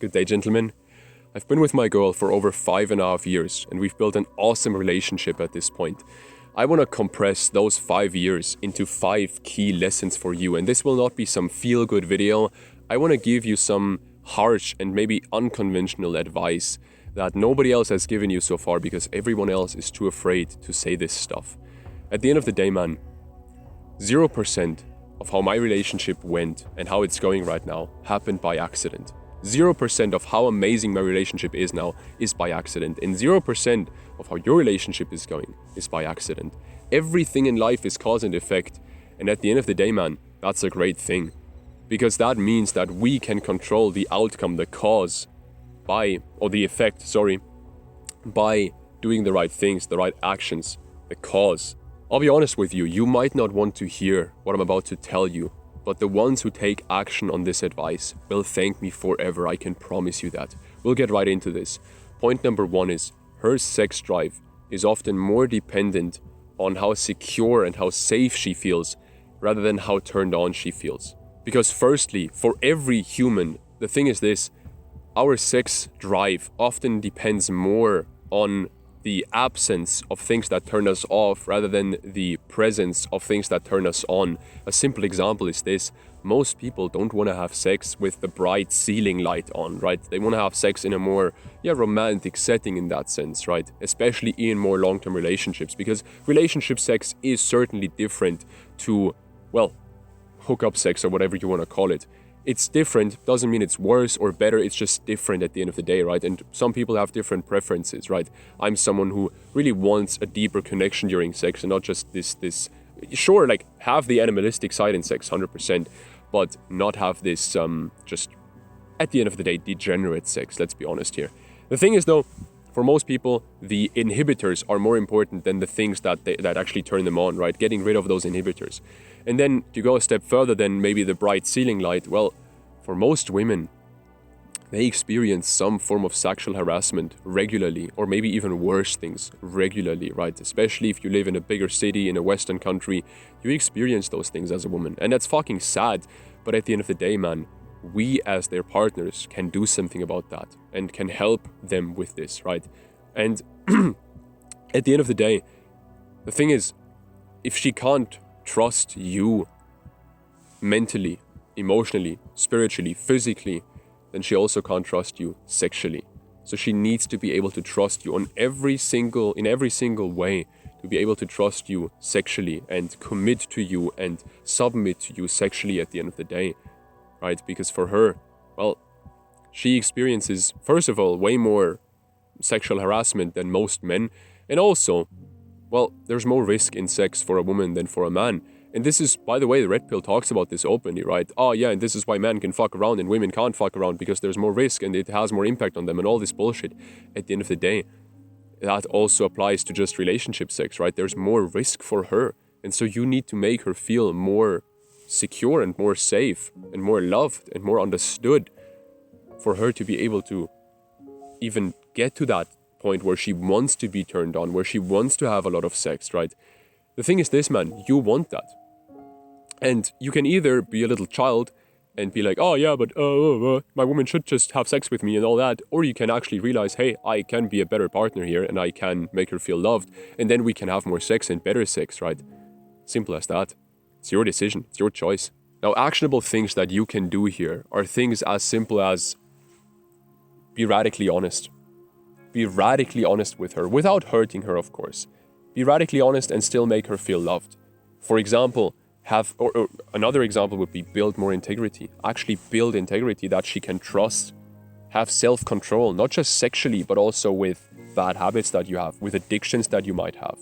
Good day, gentlemen. I've been with my girl for over 5.5 years, and we've built an awesome relationship at this point. I want to compress those 5 years into 5 key lessons for you, and this will not be some feel-good video. I want to give you some harsh and maybe unconventional advice that nobody else has given you so far because everyone else is too afraid to say this stuff. At the end of the day, man, 0% of how my relationship went and how it's going right now happened by accident. 0% of how amazing my relationship is now is by accident. And 0% of how your relationship is going is by accident. Everything in life is cause and effect. And at the end of the day, man, that's a great thing. Because that means that we can control the outcome, the cause, by doing the right things, the right actions, the cause. I'll be honest with you, you might not want to hear what I'm about to tell you, but the ones who take action on this advice will thank me forever, I can promise you that. We'll get right into this. Point number 1 is, her sex drive is often more dependent on how secure and how safe she feels, rather than how turned on she feels. Because firstly, for every human, the thing is this, our sex drive often depends more on the absence of things that turn us off rather than the presence of things that turn us on. A simple example is this. Most people don't want to have sex with the bright ceiling light on, right? They want to have sex in a more romantic setting in that sense, right? Especially in more long-term relationships, because relationship sex is certainly different to, hookup sex or whatever you want to call it. It's different, doesn't mean it's worse or better, it's just different at the end of the day, right? And some people have different preferences, right? I'm someone who really wants a deeper connection during sex and not just this have the animalistic side in sex, 100%, but not have this, just, at the end of the day, degenerate sex, let's be honest here. The thing is though, for most people, the inhibitors are more important than the things that actually turn them on, right? Getting rid of those inhibitors. And then to go a step further than maybe the bright ceiling light, for most women, they experience some form of sexual harassment regularly, or maybe even worse things regularly, right? Especially if you live in a bigger city, in a Western country, you experience those things as a woman. And that's fucking sad, but at the end of the day, man, we as their partners can do something about that and can help them with this, right? And at the end of the day, the thing is, if she can't trust you mentally, emotionally, spiritually, physically, then she also can't trust you sexually. So she needs to be able to trust you in every single way, to be able to trust you sexually and commit to you and submit to you sexually at the end of the day, right? Because for her, she experiences, first of all, way more sexual harassment than most men, and also, there's more risk in sex for a woman than for a man. And this is, by the way, the Red Pill talks about this openly, right? Oh yeah, and this is why men can fuck around and women can't fuck around, because there's more risk and it has more impact on them and all this bullshit. At the end of the day, that also applies to just relationship sex, right? There's more risk for her. And so you need to make her feel more secure and more safe and more loved and more understood for her to be able to even get to that point where she wants to be turned on, where she wants to have a lot of sex, right? The thing is this, man, you want that. And you can either be a little child and be like, oh yeah, but my woman should just have sex with me and all that, or you can actually realize, hey, I can be a better partner here and I can make her feel loved, and then we can have more sex and better sex, right? Simple as that. It's your decision, it's your choice. Now, actionable things that you can do here are things as simple as be radically honest. Be radically honest with her, without hurting her, of course. Be radically honest and still make her feel loved. For example, another example would be build more integrity. Actually build integrity that she can trust. Have self-control, not just sexually, but also with bad habits that you have, with addictions that you might have.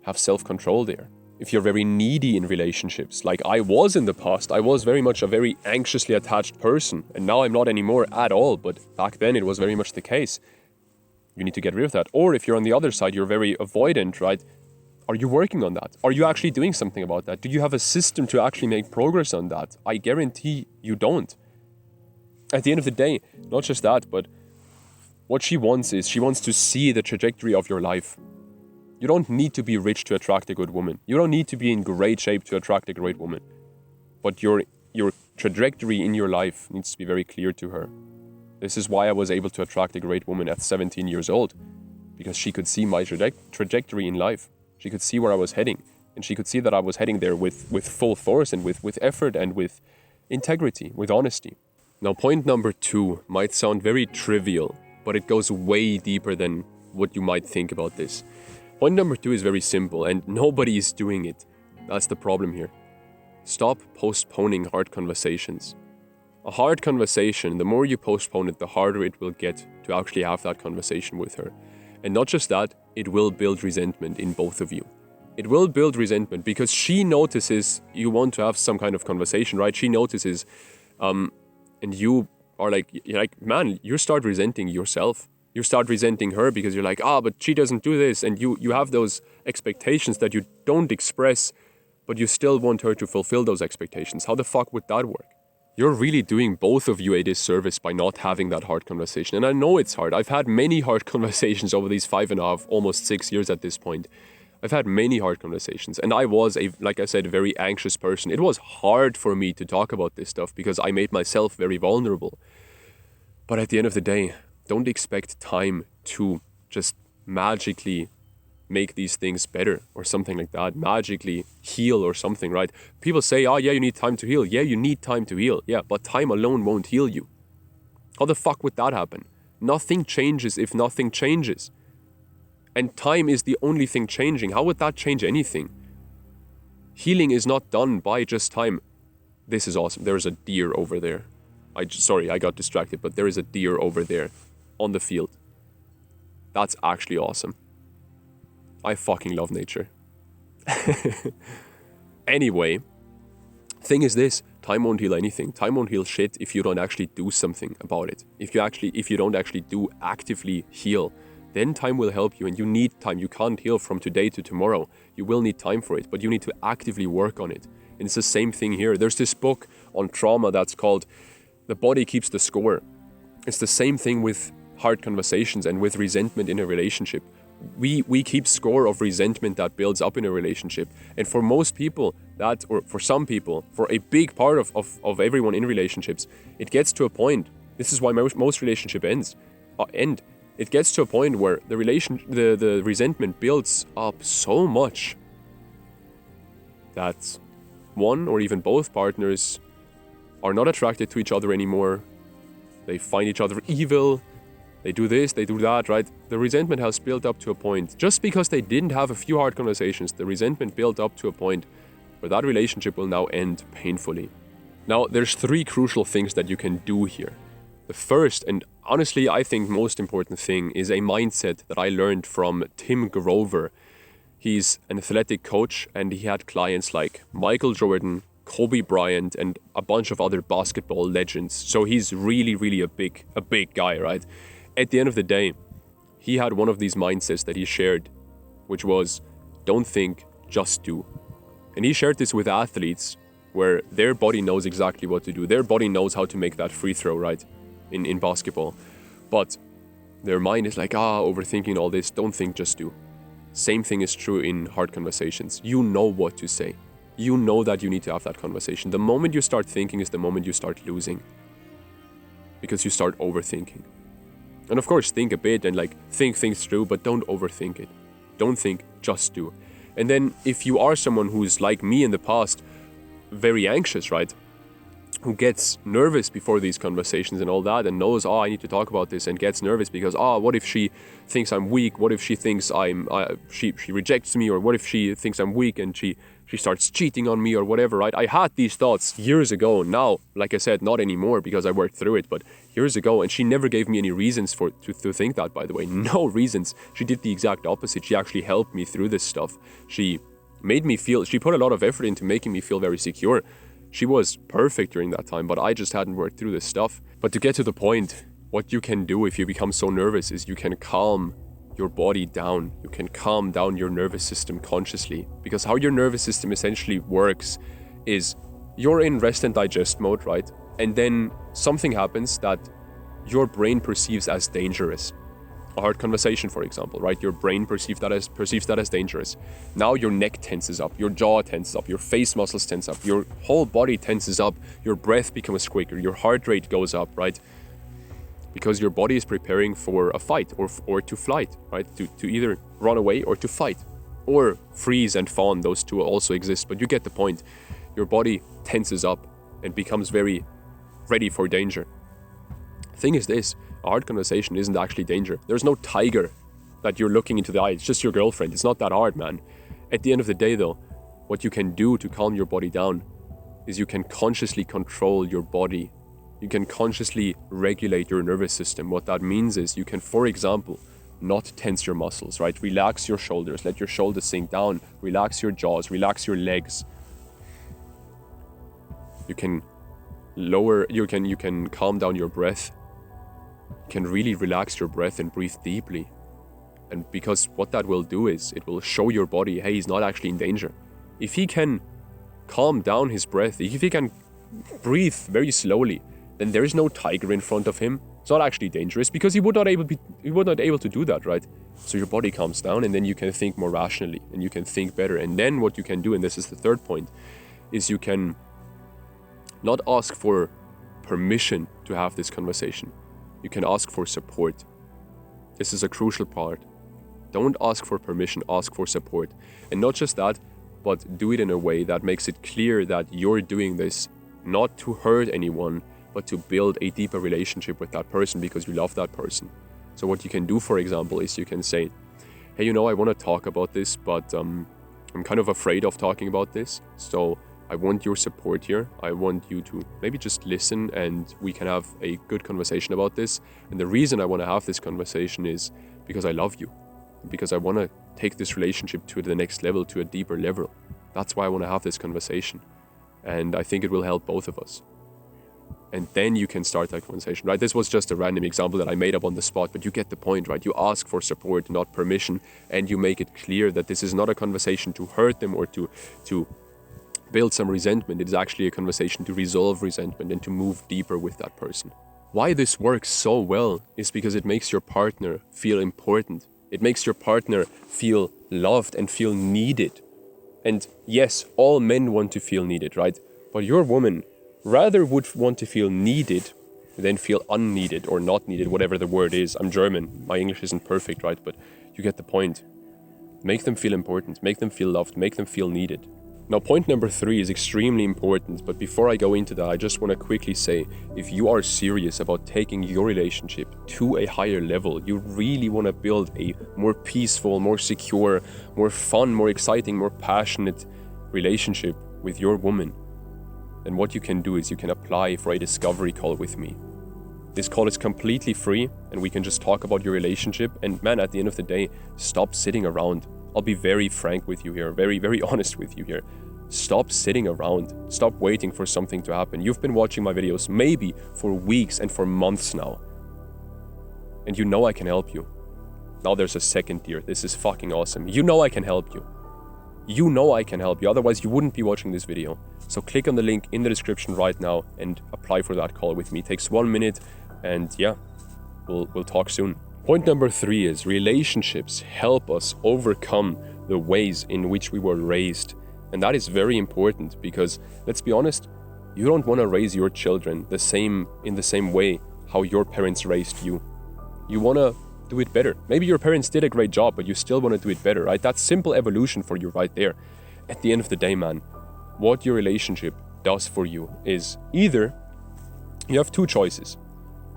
Have self-control there. If you're very needy in relationships, like I was in the past, I was very much a very anxiously attached person, and now I'm not anymore at all, but back then it was very much the case. You need to get rid of that. Or if you're on the other side, you're very avoidant, right? Are you working on that? Are you actually doing something about that? Do you have a system to actually make progress on that? I guarantee you don't. At the end of the day, not just that, but what she wants is, she wants to see the trajectory of your life. You don't need to be rich to attract a good woman. You don't need to be in great shape to attract a great woman. But your trajectory in your life needs to be very clear to her. This is why I was able to attract a great woman at 17 years old, because she could see my trajectory in life. She could see where I was heading, and she could see that I was heading there with full force and with effort and with integrity, with honesty. Now, point number 2 might sound very trivial, but it goes way deeper than what you might think about this. Point number 2 is very simple, and nobody is doing it. That's the problem here. Stop postponing hard conversations. A hard conversation, the more you postpone it, the harder it will get to actually have that conversation with her. And not just that, it will build resentment in both of you. It will build resentment because she notices you want to have some kind of conversation, right? She notices, and you are like, man, you start resenting yourself. You start resenting her because you're like, but she doesn't do this. And you have those expectations that you don't express, but you still want her to fulfill those expectations. How the fuck would that work? You're really doing both of you a disservice by not having that hard conversation. And I know it's hard. I've had many hard conversations over these 5.5, almost 6 years at this point. I've had many hard conversations. And I was, like I said, a very anxious person. It was hard for me to talk about this stuff because I made myself very vulnerable. But at the end of the day, don't expect time to just magically make these things better or something like that, magically heal or something, right? People say, yeah, you need time to heal. Yeah, you need time to heal. Yeah, but time alone won't heal you. How the fuck would that happen? Nothing changes if nothing changes. And time is the only thing changing. How would that change anything? Healing is not done by just time. This is awesome. There's a deer over there. I got distracted, but there is a deer over there on the field. That's actually awesome. I fucking love nature. Anyway, thing is this, time won't heal anything. Time won't heal shit if you don't actually do something about it. If you don't actually do actively heal, then time will help you, and you need time. You can't heal from today to tomorrow. You will need time for it, but you need to actively work on it. And it's the same thing here. There's this book on trauma that's called The Body Keeps the Score. It's the same thing with hard conversations and with resentment in a relationship. We keep score of resentment that builds up in a relationship. And for most people, or for some people, for a big part of everyone in relationships, it gets to a point. This is why most relationship end. It gets to a point where the resentment builds up so much that one or even both partners are not attracted to each other anymore. They find each other evil. They do this, they do that, right? The resentment has built up to a point. Just because they didn't have a few hard conversations, the resentment built up to a point where that relationship will now end painfully. Now, there's 3 crucial things that you can do here. The first, and honestly, I think most important thing, is a mindset that I learned from Tim Grover. He's an athletic coach, and he had clients like Michael Jordan, Kobe Bryant, and a bunch of other basketball legends. So he's really, really a big guy, right? At the end of the day, he had one of these mindsets that he shared, which was, don't think, just do. And he shared this with athletes, where their body knows exactly what to do. Their body knows how to make that free throw, right, in basketball. But their mind is like, overthinking all this, don't think, just do. Same thing is true in hard conversations. You know what to say. You know that you need to have that conversation. The moment you start thinking is the moment you start losing. Because you start overthinking. And of course, think a bit and think things through, but don't overthink it. Don't think, just do. And then if you are someone who's like me in the past, very anxious, right? Who gets nervous before these conversations and all that and knows, I need to talk about this, and gets nervous because, what if she thinks I'm weak? What if she thinks she rejects me? Or what if she thinks I'm weak and she starts cheating on me or whatever, right? I had these thoughts years ago. Now, like I said, not anymore because I worked through it, but years ago, and she never gave me any reasons to think that, by the way. No reasons. She did the exact opposite. She actually helped me through this stuff. She put a lot of effort into making me feel very secure. She was perfect during that time, but I just hadn't worked through this stuff. But to get to the point, what you can do if you become so nervous is you can calm your body down. You can calm down your nervous system consciously. Because how your nervous system essentially works is you're in rest and digest mode, right? And then something happens that your brain perceives as dangerous. A hard conversation, for example, right? Your brain perceives that as dangerous. Now your neck tenses up, your jaw tenses up, your face muscles tense up, your whole body tenses up, your breath becomes quicker, your heart rate goes up, right? because your body is preparing for a fight or to flight, right? To either run away or to fight, or freeze and fawn. Those two also exist, but you get the point. Your body tenses up and becomes very ready for danger. Thing is this, a hard conversation isn't actually danger. There's no tiger that you're looking into the eye. It's just your girlfriend. It's not that hard, man. At the end of the day, though, what you can do to calm your body down is you can consciously control your body. You can consciously regulate your nervous system. What that means is you can, for example, not tense your muscles, right? Relax your shoulders, let your shoulders sink down, relax your jaws, relax your legs. You can calm down your breath. You can really relax your breath and breathe deeply. And because what that will do is it will show your body, hey, he's not actually in danger. If he can calm down his breath, if he can breathe very slowly, then there is no tiger in front of him. It's not actually dangerous because he would not able to do that, right? So your body calms down, and then you can think more rationally and you can think better. And then what you can do, and this is the third point, is you can not ask for permission to have this conversation. You can ask for support. This is a crucial part. Don't ask for permission, ask for support. And not just that, but do it in a way that makes it clear that you're doing this not to hurt anyone, but to build a deeper relationship with that person because you love that person. So what you can do, for example, is you can say, hey, I want to talk about this, but I'm kind of afraid of talking about this. So I want your support here. I want you to maybe just listen and we can have a good conversation about this. And the reason I want to have this conversation is because I love you, because I want to take this relationship to the next level, to a deeper level. That's why I want to have this conversation. And I think it will help both of us. And then you can start that conversation, right? This was just a random example that I made up on the spot, but you get the point, right? You ask for support, not permission, and you make it clear that this is not a conversation to hurt them or to build some resentment. It is actually a conversation to resolve resentment and to move deeper with that person. Why this works so well is because it makes your partner feel important. It makes your partner feel loved and feel needed. And yes, all men want to feel needed, right? But your woman rather would want to feel needed than feel unneeded or not needed, whatever the word is. I'm German. My English isn't perfect, right? But you get the point. Make them feel important. Make them feel loved. Make them feel needed. Now, point number 3 is extremely important, but before I go into that, I just want to quickly say, if you are serious about taking your relationship to a higher level, you really want to build a more peaceful, more secure, more fun, more exciting, more passionate relationship with your woman, then what you can do is you can apply for a discovery call with me. This call is completely free, and we can just talk about your relationship, and man, at the end of the day, stop sitting around. I'll be very frank with you here, very, very honest with you here. Stop sitting around. Stop waiting for something to happen. You've been watching my videos maybe for weeks and for months now. And you know I can help you. Now there's a second tier. This is fucking awesome. You know I can help you. You know I can help you. Otherwise, you wouldn't be watching this video. So click on the link in the description right now and apply for that call with me. It takes 1 minute, and yeah, we'll talk soon. Point number 3 is relationships help us overcome the ways in which we were raised. And that is very important because, let's be honest, you don't want to raise your children in the same way how your parents raised you. You want to do it better. Maybe your parents did a great job, but you still want to do it better, right? That's simple evolution for you right there. At the end of the day, man, what your relationship does for you is either you have 2 choices.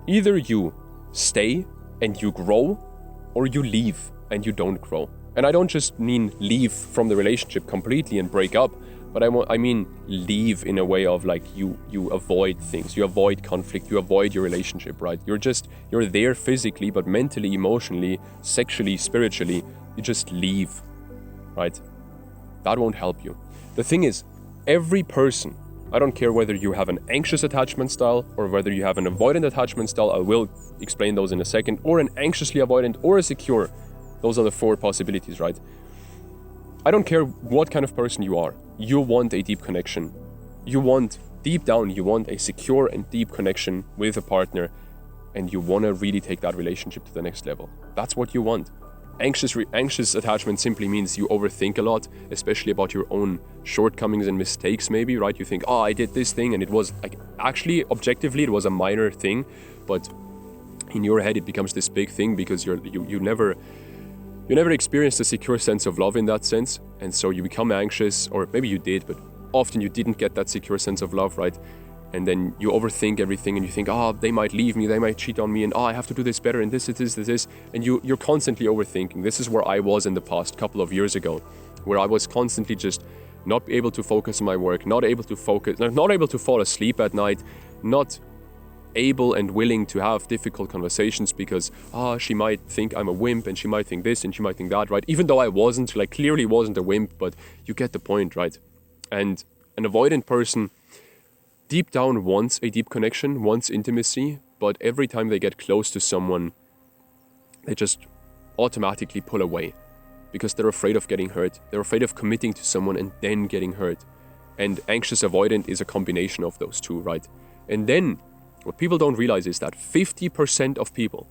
Either you stay and you grow, or you leave and you don't grow. And I don't just mean leave from the relationship completely and break up, but I mean leave in a way of like you avoid things, you avoid conflict, you avoid your relationship, right? You're there physically, but mentally, emotionally, sexually, spiritually, you just leave, right? That won't help you. The thing is, every person, I don't care whether you have an anxious attachment style or whether you have an avoidant attachment style, I will explain those in a second, or an anxiously avoidant or a secure. Those are the 4 possibilities, right? I don't care what kind of person you are. You want a deep connection. Deep down, you want a secure and deep connection with a partner, and you want to really take that relationship to the next level. That's what you want. Anxious attachment simply means you overthink a lot, especially about your own shortcomings and mistakes maybe, right? You think, I did this thing and it was like, actually, objectively, it was a minor thing, but in your head it becomes this big thing because you never experienced a secure sense of love in that sense, and so you become anxious, or maybe you did, but often you didn't get that secure sense of love, right? And then you overthink everything and you think, they might leave me, they might cheat on me, and I have to do this better, and this, and you're constantly overthinking. This is where I was in the past couple of years ago, where I was constantly just not able to focus on my work, not able to fall asleep at night, not able and willing to have difficult conversations because she might think I'm a wimp, and she might think this and she might think that, right? Even though I wasn't, like, clearly wasn't a wimp, but you get the point, right? And an avoidant person deep down wants a deep connection, wants intimacy, but every time they get close to someone, they just automatically pull away because they're afraid of getting hurt. They're afraid of committing to someone and then getting hurt. And anxious avoidant is a combination of those two, right? And then what people don't realize is that 50% of people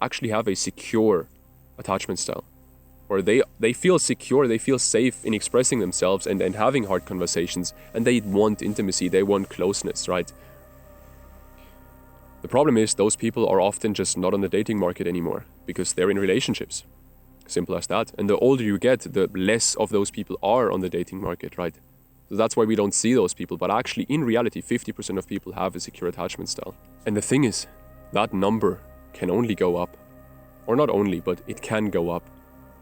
actually have a secure attachment style. Or they feel secure, they feel safe in expressing themselves and having hard conversations, and they want intimacy, they want closeness, right? The problem is those people are often just not on the dating market anymore because they're in relationships. Simple as that. And the older you get, the less of those people are on the dating market, right? So that's why we don't see those people. But actually, in reality, 50% of people have a secure attachment style. And the thing is, that number can only go up. Or not only, but it can go up.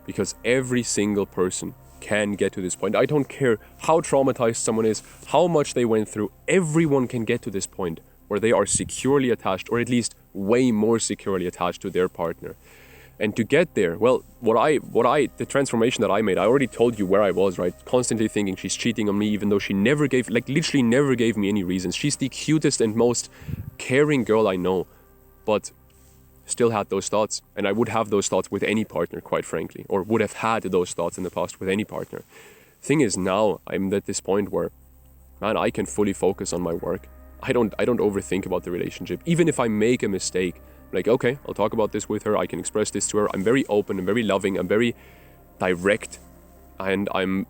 Because every single person can get to this point. I don't care how traumatized someone is, how much they went through, everyone can get to this point where they are securely attached, or at least way more securely attached to their partner. And to get there, well, the transformation that I made, I already told you where I was, right? Constantly thinking she's cheating on me, even though she literally never gave me any reasons. She's the cutest and most caring girl I know, but still had those thoughts. And I would have those thoughts with any partner, quite frankly, or would have had those thoughts in the past with any partner. Thing is, now I'm at this point where, man, I can fully focus on my work. I don't overthink about the relationship. Even if I make a mistake, like, okay, I'll talk about this with her, I can express this to her. I'm very open, I'm very loving, I'm very direct, and I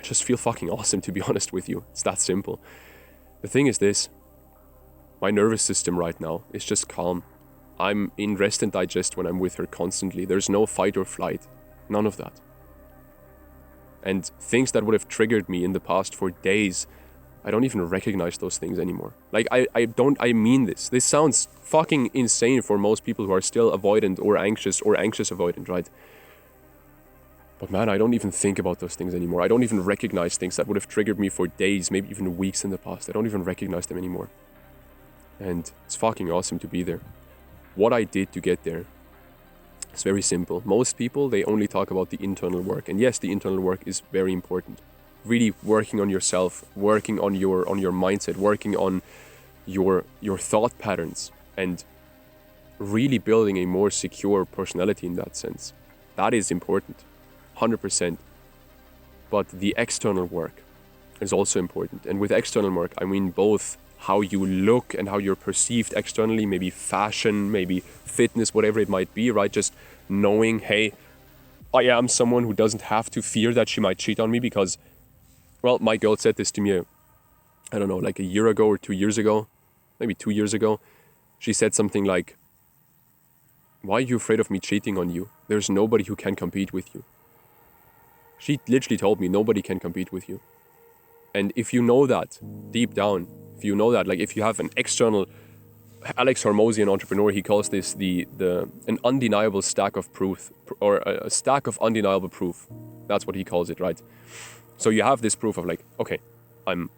just feel fucking awesome, to be honest with you. It's that simple. The thing is this, my nervous system right now is just calm. I'm in rest and digest when I'm with her constantly. There's no fight or flight, none of that. And things that would have triggered me in the past for days, I don't even recognize those things anymore. Like, I mean this. This sounds fucking insane for most people who are still avoidant or anxious avoidant, right? But man, I don't even think about those things anymore. I don't even recognize things that would have triggered me for days, maybe even weeks in the past. I don't even recognize them anymore. And it's fucking awesome to be there. What I did to get there, it's very simple. Most people, they only talk about the internal work. And yes, the internal work is very important. Really working on yourself, working on your mindset, working on your thought patterns, and really building a more secure personality in that sense. That is important, 100%. But the external work is also important. And with external work, I mean both how you look and how you're perceived externally, maybe fashion, maybe fitness, whatever it might be, right? Just knowing, hey, I am someone who doesn't have to fear that she might cheat on me because, well, my girl said this to me, I don't know, like a year ago or 2 years ago, maybe 2 years ago. She said something like, why are you afraid of me cheating on you? There's nobody who can compete with you. She literally told me nobody can compete with you. And if you know that deep down, if you know that, like if you have an external, Alex Hormozy, entrepreneur, he calls this an undeniable stack of proof, or a stack of undeniable proof. That's what he calls it, right? So you have this proof of like, okay, I'm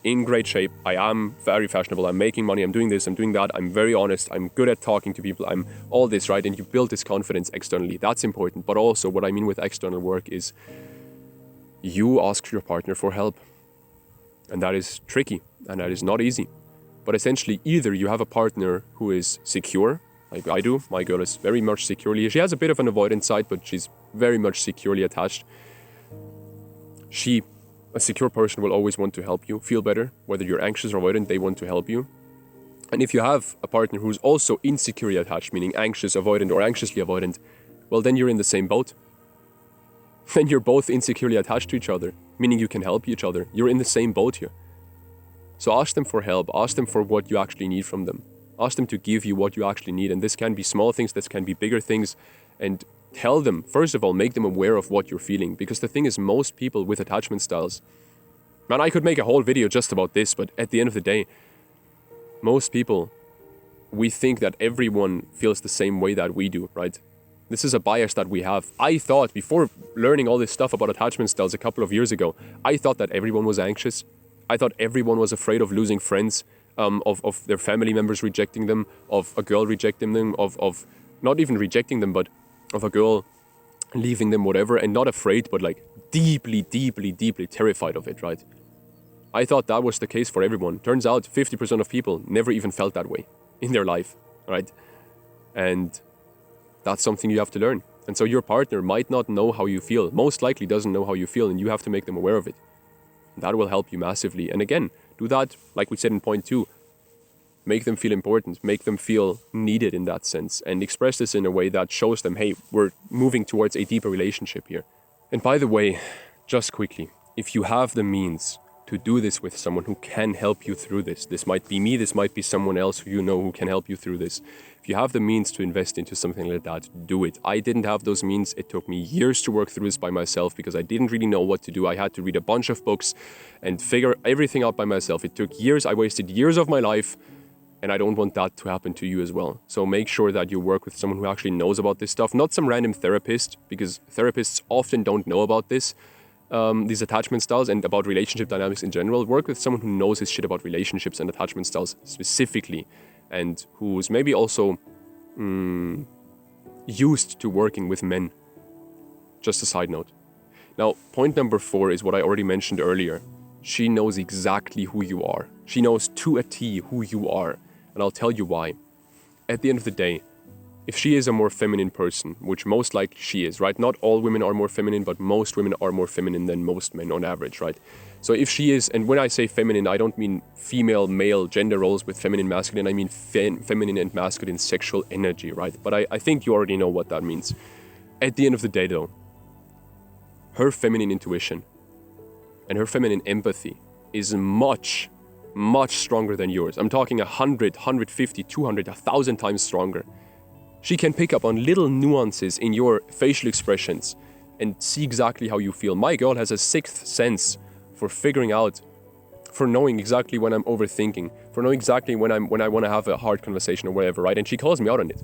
in great shape, I am very fashionable, I'm making money, I'm doing this, I'm doing that, I'm very honest, I'm good at talking to people, I'm all this, right? And you build this confidence externally. That's important. But also what I mean with external work is you ask your partner for help. And that is tricky, and that is not easy. But essentially, either you have a partner who is secure, like I do. My girl is very much securely. She has a bit of an avoidant side, but she's very much securely attached. A secure person, will always want to help you feel better. Whether you're anxious or avoidant, they want to help you. And if you have a partner who's also insecurely attached, meaning anxious, avoidant, or anxiously avoidant, well, then you're in the same boat. Then you're both insecurely attached to each other, meaning you can help each other. You're in the same boat here. So ask them for help. Ask them for what you actually need from them. Ask them to give you what you actually need. And this can be small things, this can be bigger things. And tell them, first of all, make them aware of what you're feeling. Because the thing is, most people with attachment styles, man, I could make a whole video just about this, but at the end of the day, most people, we think that everyone feels the same way that we do, right? This is a bias that we have. I thought, before learning all this stuff about attachment styles a couple of years ago, I thought that everyone was anxious. I thought everyone was afraid of losing friends, of their family members rejecting them, of a girl rejecting them, of not even rejecting them, but of a girl leaving them, whatever, and not afraid, but like deeply, deeply, deeply terrified of it, right? I thought that was the case for everyone. Turns out 50% of people never even felt that way in their life, right? And that's something you have to learn. And so your partner might not know how you feel, most likely doesn't know how you feel, and you have to make them aware of it. That will help you massively. And again, do that, like we said in point 2, make them feel important, make them feel needed in that sense, and express this in a way that shows them, hey, we're moving towards a deeper relationship here. And by the way, just quickly, if you have the means to do this with someone who can help you through this might be me, this might be someone else who you know who can help you through this. If you have the means to invest into something like that, do it. I didn't have those means. It took me years to work through this by myself because I didn't really know what to do. I had to read a bunch of books and figure everything out by myself. It took years. I wasted years of my life, and I don't want that to happen to you as well. So make sure that you work with someone who actually knows about this stuff, not some random therapist, because therapists often don't know about this. These attachment styles and about relationship dynamics in general. Work with someone who knows his shit about relationships and attachment styles specifically, and who's maybe also used to working with men. Just a side note. Now, point number 4 is what I already mentioned earlier. She knows exactly who you are. She knows to a T who you are, and I'll tell you why. At the end of the day, if she is a more feminine person, which most likely she is, right? Not all women are more feminine, but most women are more feminine than most men on average, right? So if she is, and when I say feminine, I don't mean female, male, gender roles with feminine, masculine, I mean feminine and masculine sexual energy, right? But I think you already know what that means. At the end of the day though, her feminine intuition and her feminine empathy is much, much stronger than yours. I'm talking 100, 150, 200, 1,000 times stronger. She can pick up on little nuances in your facial expressions and see exactly how you feel. My girl has a sixth sense for figuring out, for knowing exactly when I'm overthinking, for knowing exactly when I want to have a hard conversation or whatever, right? And she calls me out on it.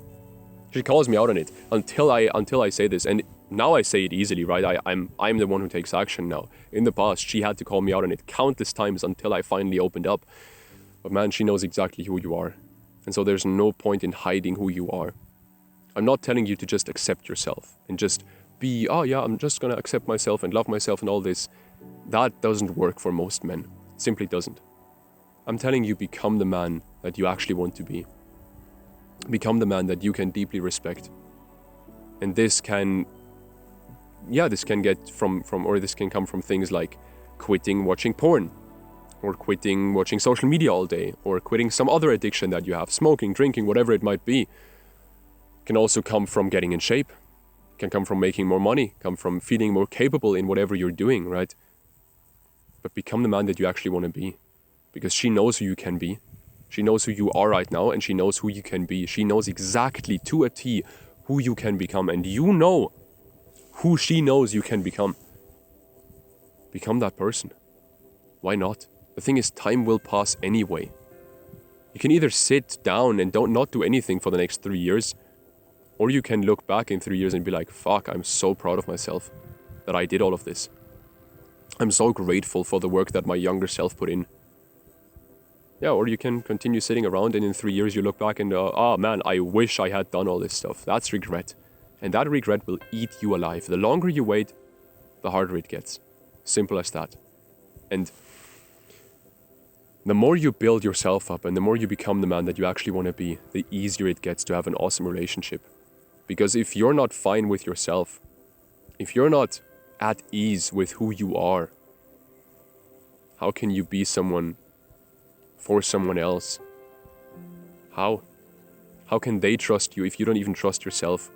She calls me out on it until I say this. And now I say it easily, right? I'm the one who takes action now. In the past, she had to call me out on it countless times until I finally opened up. But man, she knows exactly who you are. And so there's no point in hiding who you are. I'm not telling you to just accept yourself and just be, oh yeah, I'm just gonna accept myself and love myself and all this. That doesn't work for most men. It simply doesn't. I'm telling you, become the man that you actually want to be. Become the man that you can deeply respect. And this can get this can come from things like quitting watching porn, or quitting watching social media all day, or quitting some other addiction that you have, smoking, drinking, whatever it might be. Can also come from getting in shape, can come from making more money, come from feeling more capable in whatever you're doing, right? But become the man that you actually want to be, because she knows who you can be. She knows who you are right now, and she knows who you can be. She knows exactly to a T who you can become, and you know who she knows you can become. Become that person. Why not? The thing is, time will pass anyway. You can either sit down and not do anything for the next 3 years, or you can look back in 3 years and be like, fuck, I'm so proud of myself that I did all of this. I'm so grateful for the work that my younger self put in. Yeah, or you can continue sitting around and in 3 years you look back and, oh man, I wish I had done all this stuff. That's regret. And that regret will eat you alive. The longer you wait, the harder it gets. Simple as that. And the more you build yourself up and the more you become the man that you actually want to be, the easier it gets to have an awesome relationship. Because if you're not fine with yourself, if you're not at ease with who you are, how can you be someone for someone else? How? How can they trust you if you don't even trust yourself?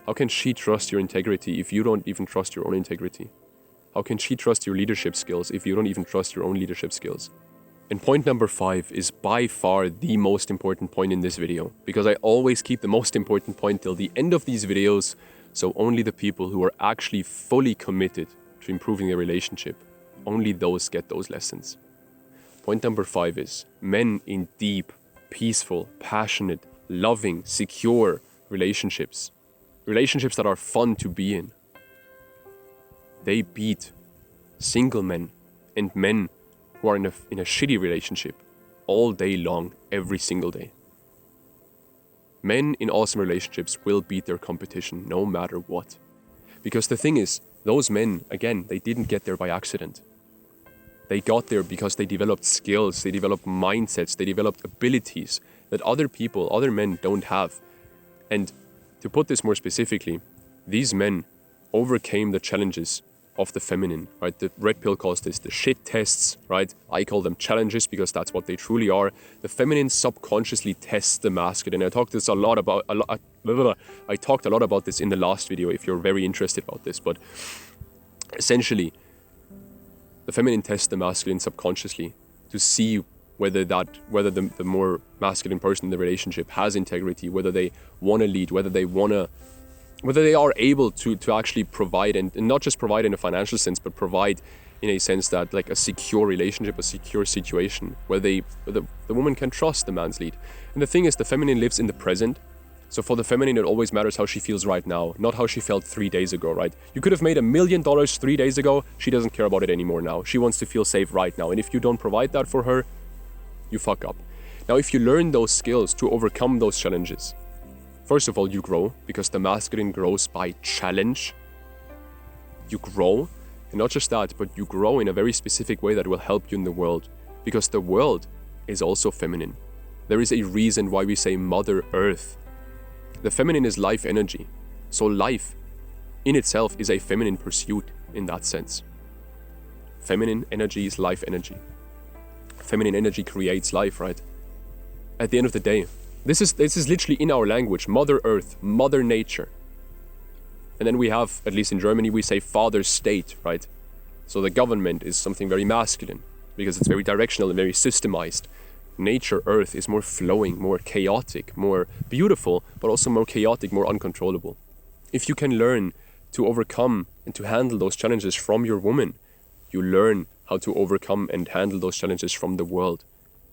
How can she trust your integrity if you don't even trust your own integrity? How can she trust your leadership skills if you don't even trust your own leadership skills? And point number 5 is by far the most important point in this video, because I always keep the most important point till the end of these videos, so only the people who are actually fully committed to improving their relationship, only those get those lessons. Point number 5 is men in deep, peaceful, passionate, loving, secure relationships that are fun to be in, they beat single men and men who are in a shitty relationship all day long, every single day. Men in awesome relationships will beat their competition no matter what. Because the thing is, those men, again, they didn't get there by accident. They got there because they developed skills, they developed mindsets, they developed abilities that other people, other men don't have. And to put this more specifically, these men overcame the challenges of the feminine, right? The red pill calls this the shit tests, right? I call them challenges because that's what they truly are. The feminine subconsciously tests the masculine. I talked a lot about this in the last video if you're very interested about this, but essentially the feminine tests the masculine subconsciously to see whether the more masculine person in the relationship has integrity, whether they want to lead, whether they are able to actually provide, and not just provide in a financial sense, but provide in a sense that like a secure relationship, a secure situation where the woman can trust the man's lead. And the thing is, the feminine lives in the present. So for the feminine, it always matters how she feels right now, not how she felt 3 days ago, right? You could have made $1 million 3 days ago. She doesn't care about it anymore now. She wants to feel safe right now. And if you don't provide that for her, you fuck up. Now, if you learn those skills to overcome those challenges, first of all, you grow, because the masculine grows by challenge. You grow, and not just that, but you grow in a very specific way that will help you in the world, because the world is also feminine. There is a reason why we say Mother Earth. The feminine is life energy, so life in itself is a feminine pursuit in that sense. Feminine energy is life energy. Feminine energy creates life, right? At the end of the day, this is literally in our language, Mother Earth, Mother Nature. And then we have, at least in Germany, we say Father State, right? So the government is something very masculine because it's very directional and very systemized. Nature, Earth, is more flowing, more chaotic, more beautiful, but also more chaotic, more uncontrollable. If you can learn to overcome and to handle those challenges from your woman, you learn how to overcome and handle those challenges from the world.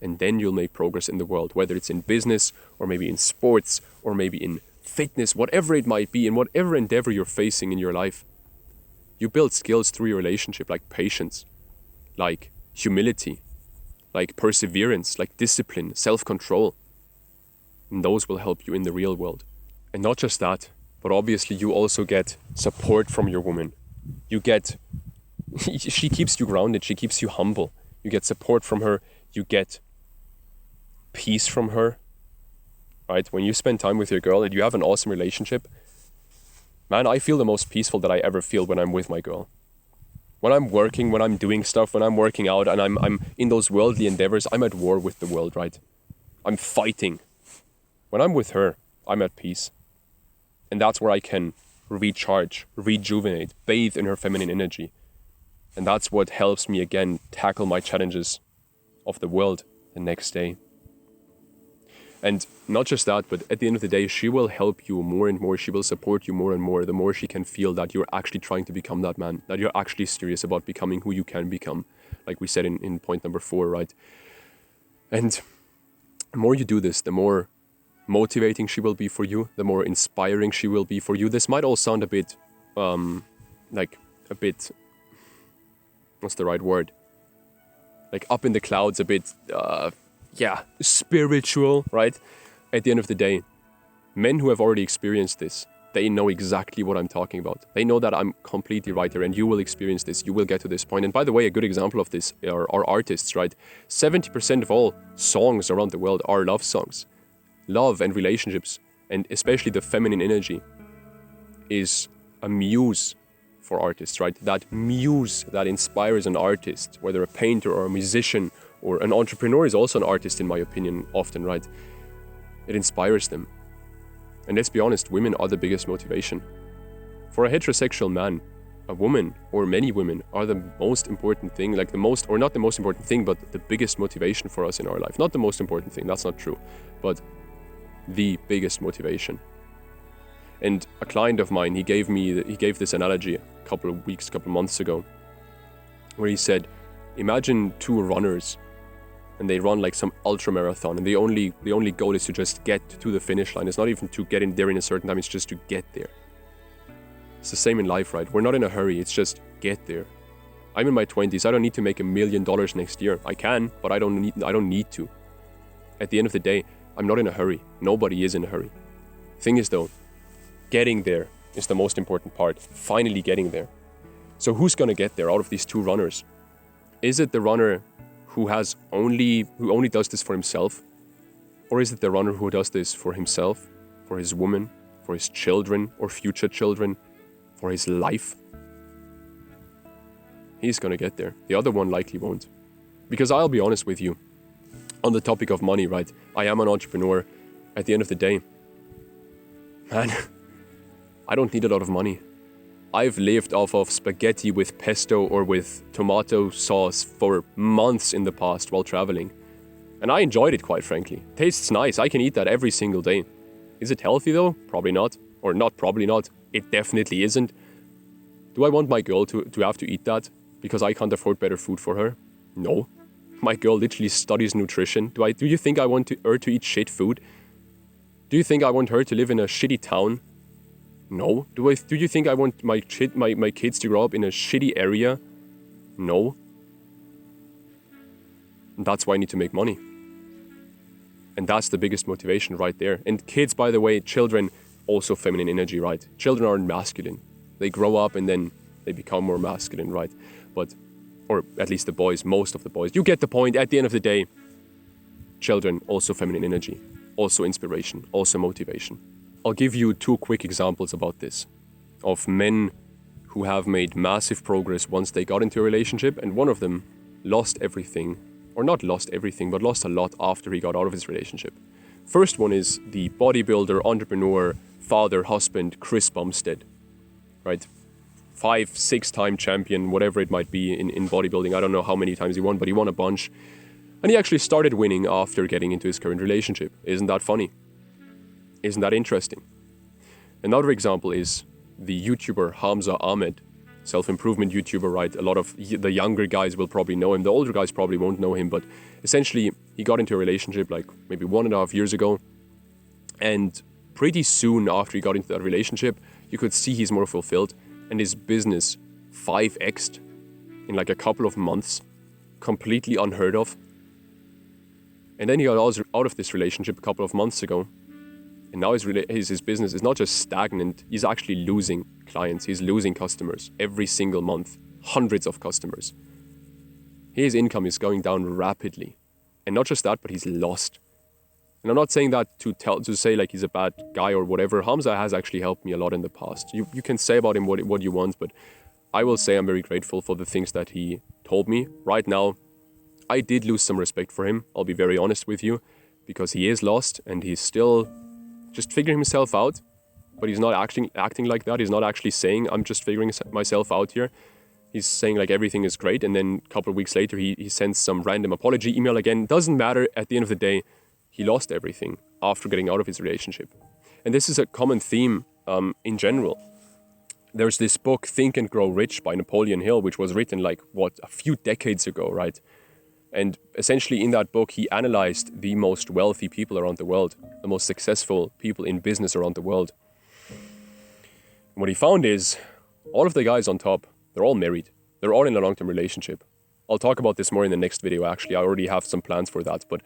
And then you'll make progress in the world, whether it's in business or maybe in sports or maybe in fitness, whatever it might be, in whatever endeavor you're facing in your life. You build skills through your relationship, like patience, like humility, like perseverance, like discipline, self-control. And those will help you in the real world. And not just that, but obviously you also get support from your woman. She keeps you grounded, she keeps you humble. You get support from her, you get peace from her, right? When you spend time with your girl and you have an awesome relationship, man, I feel the most peaceful that I ever feel when I'm with my girl. When I'm working, when I'm doing stuff, when I'm working out and I'm in those worldly endeavors, I'm at war with the world, right? I'm fighting. When I'm with her, I'm at peace. And that's where I can recharge, rejuvenate, bathe in her feminine energy. And that's what helps me again tackle my challenges of the world the next day. And not just that, but at the end of the day, she will help you more and more. She will support you more and more, the more she can feel that you're actually trying to become that man, that you're actually serious about becoming who you can become, like we said in point number 4, right? And the more you do this, the more motivating she will be for you, the more inspiring she will be for you. This might all sound a bit, what's the right word? Like up in the clouds, a bit, spiritual, right? At the end of the day, men who have already experienced this, they know exactly what I'm talking about. They know that I'm completely right there, and you will experience this. You will get to this point. And by the way, a good example of this are artists, right? 70% of all songs around the world are love songs. Love and relationships, and especially the feminine energy, is a muse for artists, right? That muse that inspires an artist, whether a painter or a musician or an entrepreneur is also an artist, in my opinion, often, right? It inspires them. And let's be honest, women are the biggest motivation. For a heterosexual man, a woman or many women are the most important thing, like the most, or not the most important thing, but the biggest motivation for us in our life. Not the most important thing, that's not true, but the biggest motivation. And a client of mine, he gave this analogy a couple of months ago, where he said, imagine two runners, and they run like some ultra marathon, and the only goal is to just get to the finish line. It's not even to get in there in a certain time, it's just to get there. It's the same in life, right? We're not in a hurry, it's just get there. I'm in my 20s, I don't need to make $1 million next year. I can, but I don't need to. At the end of the day, I'm not in a hurry. Nobody is in a hurry. Thing is though, getting there is the most important part. Finally getting there. So who's gonna get there out of these two runners? Is it the runner who only does this for himself? Or is it the runner who does this for himself, for his woman, for his children or future children, for his life? He's gonna get there. The other one likely won't. Because I'll be honest with you, on the topic of money, right? I am an entrepreneur. At the end of the day, man, I don't need a lot of money. I've lived off of spaghetti with pesto or with tomato sauce for months in the past while traveling. And I enjoyed it, quite frankly. Tastes nice, I can eat that every single day. Is it healthy though? Probably not. Or not probably not. It definitely isn't. Do I want my girl to have to eat that because I can't afford better food for her? No. My girl literally studies nutrition. Do you think I want her to eat shit food? Do you think I want her to live in a shitty town? No. Do you think I want my kids to grow up in a shitty area? No. And that's why I need to make money. And that's the biggest motivation right there. And kids, by the way, children, also feminine energy, right? Children aren't masculine. They grow up and then they become more masculine, right? Or at least the boys, most of the boys. You get the point. At the end of the day, children, also feminine energy, also inspiration, also motivation. I'll give you two quick examples about this, of men who have made massive progress once they got into a relationship, and one of them lost everything, or not lost everything, but lost a lot after he got out of his relationship. First one is the bodybuilder, entrepreneur, father, husband, Chris Bumstead, right? 5-6-time champion, whatever it might be in bodybuilding. I don't know how many times he won, but he won a bunch. And he actually started winning after getting into his current relationship. Isn't that funny? Isn't that interesting? Another example is the YouTuber Hamza Ahmed, self-improvement YouTuber, right? A lot of the younger guys will probably know him. The older guys probably won't know him, but essentially he got into a relationship like maybe 1.5 years ago. And pretty soon after he got into that relationship, you could see he's more fulfilled. And his business 5x'd in like a couple of months, completely unheard of. And then he got out of this relationship a couple of months ago, and now his business is not just stagnant, he's actually losing clients, he's losing customers every single month, hundreds of customers. His income is going down rapidly. And not just that, but he's lost. And I'm not saying that to say like he's a bad guy or whatever. Hamza has actually helped me a lot in the past. You can say about him what you want, but I will say I'm very grateful for the things that he told me. Right now, I did lose some respect for him, I'll be very honest with you, because he is lost and he's still just figuring himself out, but he's not acting like that. He's not actually saying, I'm just figuring myself out here. He's saying like everything is great, and then a couple of weeks later he sends some random apology email again. Doesn't matter, at the end of the day, he lost everything after getting out of his relationship. And this is a common theme in general. There's this book, Think and Grow Rich by Napoleon Hill, which was written like, a few decades ago, right? And essentially in that book, he analyzed the most wealthy people around the world, the most successful people in business around the world. And what he found is, all of the guys on top, they're all married. They're all in a long-term relationship. I'll talk about this more in the next video, actually. I already have some plans for that, but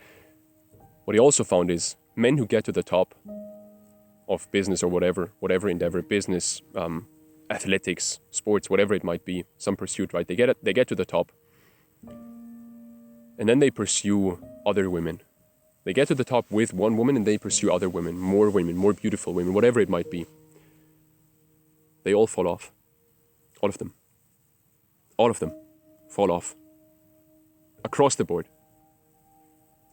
what he also found is men who get to the top of business or whatever endeavor, business, athletics, sports, whatever it might be, some pursuit, right? They get to the top, and then they pursue other women. They get to the top with one woman and they pursue other women, more beautiful women, whatever it might be. They all fall off. All of them. All of them fall off. Across the board.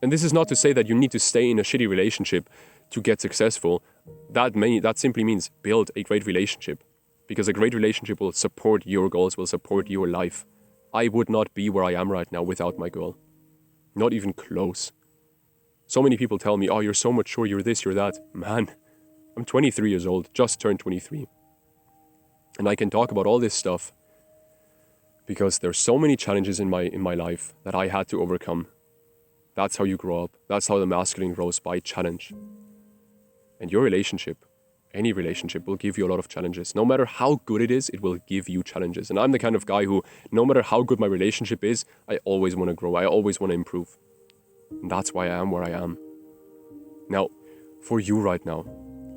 And this is not to say that you need to stay in a shitty relationship to get successful. That simply means build a great relationship. Because a great relationship will support your goals, will support your life. I would not be where I am right now without my girl. Not even close. So many people tell me, oh, you're so mature, you're this, you're that. Man, I'm 23 years old, just turned 23. And I can talk about all this stuff because there's so many challenges in my life that I had to overcome. That's how you grow up. That's how the masculine grows, by challenge. And your relationship, any relationship, will give you a lot of challenges. No matter how good it is, it will give you challenges. And I'm the kind of guy who, no matter how good my relationship is, I always want to grow. I always want to improve. And that's why I am where I am. Now, for you right now,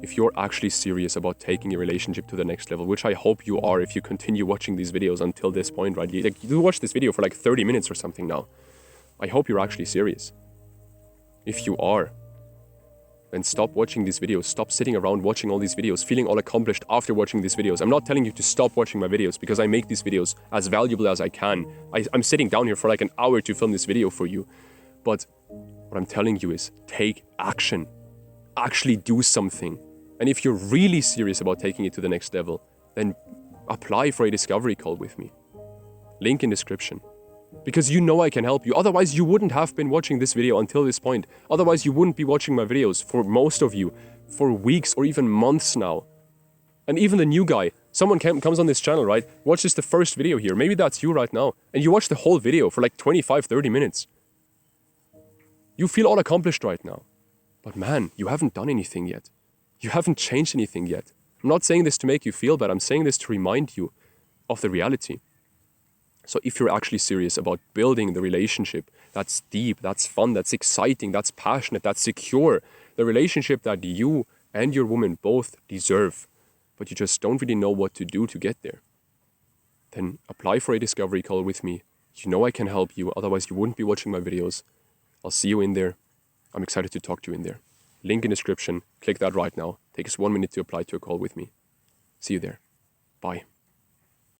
if you're actually serious about taking your relationship to the next level, which I hope you are if you continue watching these videos until this point, right? You watch this video for like 30 minutes or something now. I hope you're actually serious. If you are, then stop watching these videos. Stop sitting around watching all these videos, feeling all accomplished after watching these videos. I'm not telling you to stop watching my videos because I make these videos as valuable as I can. I'm sitting down here for like an hour to film this video for you. But what I'm telling you is take action. Actually do something. And if you're really serious about taking it to the next level, then apply for a discovery call with me. Link in description. Because you know I can help you. Otherwise, you wouldn't have been watching this video until this point. Otherwise, you wouldn't be watching my videos, for most of you, for weeks or even months now. And even the new guy, someone comes on this channel, right? Watches the first video here. Maybe that's you right now. And you watch the whole video for like 25, 30 minutes. You feel all accomplished right now. But man, you haven't done anything yet. You haven't changed anything yet. I'm not saying this to make you feel bad. I'm saying this to remind you of the reality. So if you're actually serious about building the relationship that's deep, that's fun, that's exciting, that's passionate, that's secure, the relationship that you and your woman both deserve, but you just don't really know what to do to get there, then apply for a discovery call with me. You know I can help you, otherwise you wouldn't be watching my videos. I'll see you in there. I'm excited to talk to you in there. Link in description. Click that right now. Takes 1 minute to apply to a call with me. See you there. Bye.